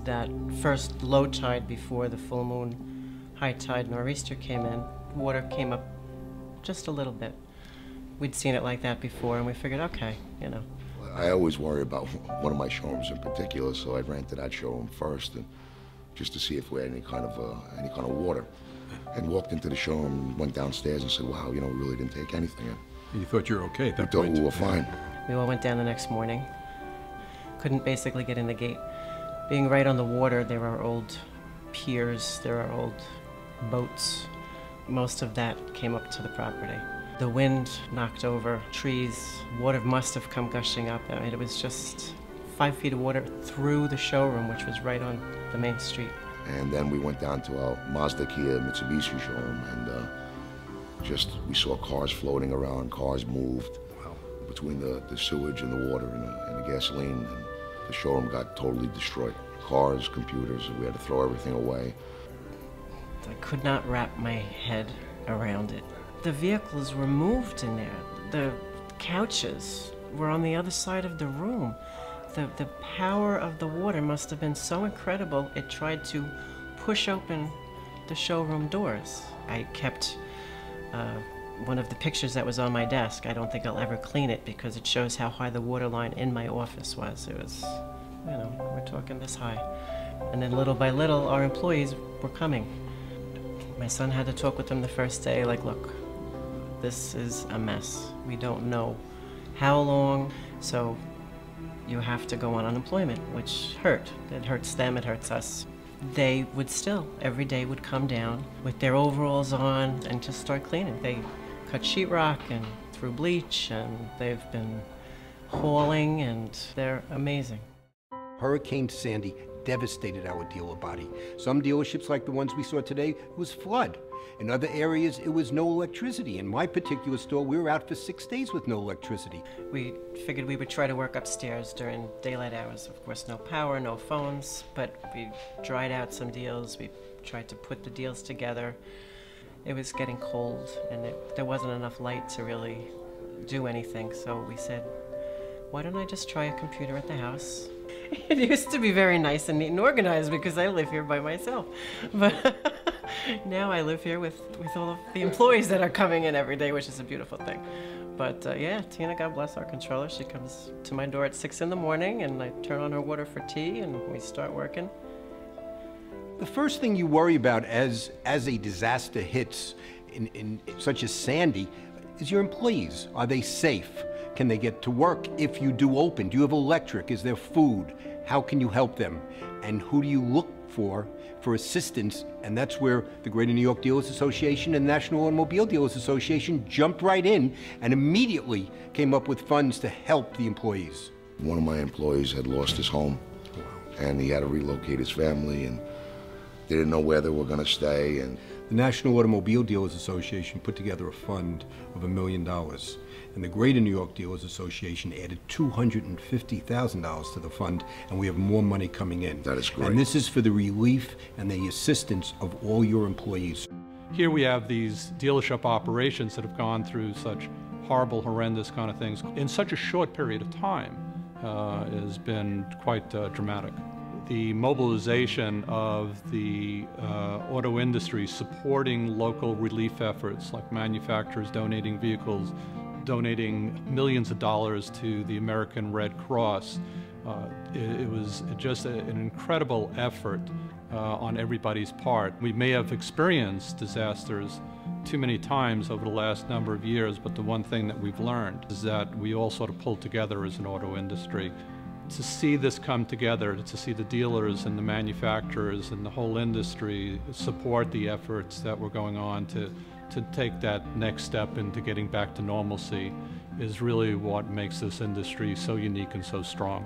that first low tide before the full moon, high tide nor'easter came in, water came up just a little bit. We'd seen it like that before, and we figured, okay, you know. I always worry about one of my showrooms in particular, so I ran to that showroom first, and just to see if we had any kind of water. And walked into the showroom, went downstairs, and said, "Wow, you know, we really didn't take anything in." You thought you were okay at that point? We thought we were fine. We all went down the next morning. Couldn't basically get in the gate. Being right on the water, there are old piers, there are old boats. Most of that came up to the property. The wind knocked over trees. Water must have come gushing up. I mean, it was just 5 feet of water through the showroom, which was right on the main street. And then we went down to our Mazda, Kia, Mitsubishi showroom, and we saw cars floating around, cars moved. Wow. Between the sewage and the water and the gasoline. And the showroom got totally destroyed. Cars, computers, we had to throw everything away. I could not wrap my head around it. The vehicles were moved in there. The couches were on the other side of the room. The power of the water must have been so incredible, it tried to push open the showroom doors. I kept one of the pictures that was on my desk. I don't think I'll ever clean it because it shows how high the water line in my office was. It was, you know, we're talking this high. And then little by little, our employees were coming. My son had to talk with them the first day, like, look, this is a mess. We don't know how long, so you have to go on unemployment, which hurt. It hurts them, it hurts us. They would still, every day would come down with their overalls on and just start cleaning. They cut sheetrock and threw bleach, and they've been hauling, and they're amazing. Hurricane Sandy devastated our dealer body. Some dealerships, like the ones we saw today, it was flood. In other areas, it was no electricity. In my particular store, we were out for 6 days with no electricity. We figured we would try to work upstairs during daylight hours. Of course, no power, no phones, but we dried out some deals. We tried to put the deals together. It was getting cold, and there wasn't enough light to really do anything, so we said, why don't I just try a computer at the house? It used to be very nice and neat and organized because I live here by myself. But now I live here with all of the employees that are coming in every day, which is a beautiful thing. But yeah, Tina, God bless our controller. She comes to my door at 6 in the morning, and I turn on her water for tea, and we start working. The first thing you worry about as a disaster hits in such as Sandy is your employees. Are they safe? Can they get to work if you do open? Do you have electric? Is there food? How can you help them? And who do you look for assistance? And that's where the Greater New York Dealers Association and the National Automobile Dealers Association jumped right in and immediately came up with funds to help the employees. One of my employees had lost his home, and he had to relocate his family, and they didn't know where they were going to stay. And the National Automobile Dealers Association put together a fund of $1 million. And the Greater New York Dealers Association added $250,000 to the fund, and we have more money coming in. That is great. And this is for the relief and the assistance of all your employees. Here we have these dealership operations that have gone through such horrible, horrendous kind of things in such a short period of time has been quite dramatic. The mobilization of the auto industry supporting local relief efforts like manufacturers donating vehicles, donating millions of dollars to the American Red Cross. It was just an incredible effort on everybody's part. We may have experienced disasters too many times over the last number of years, but the one thing that we've learned is that we all sort of pulled together as an auto industry. To see this come together, to see the dealers and the manufacturers and the whole industry support the efforts that were going on to take that next step into getting back to normalcy is really what makes this industry so unique and so strong.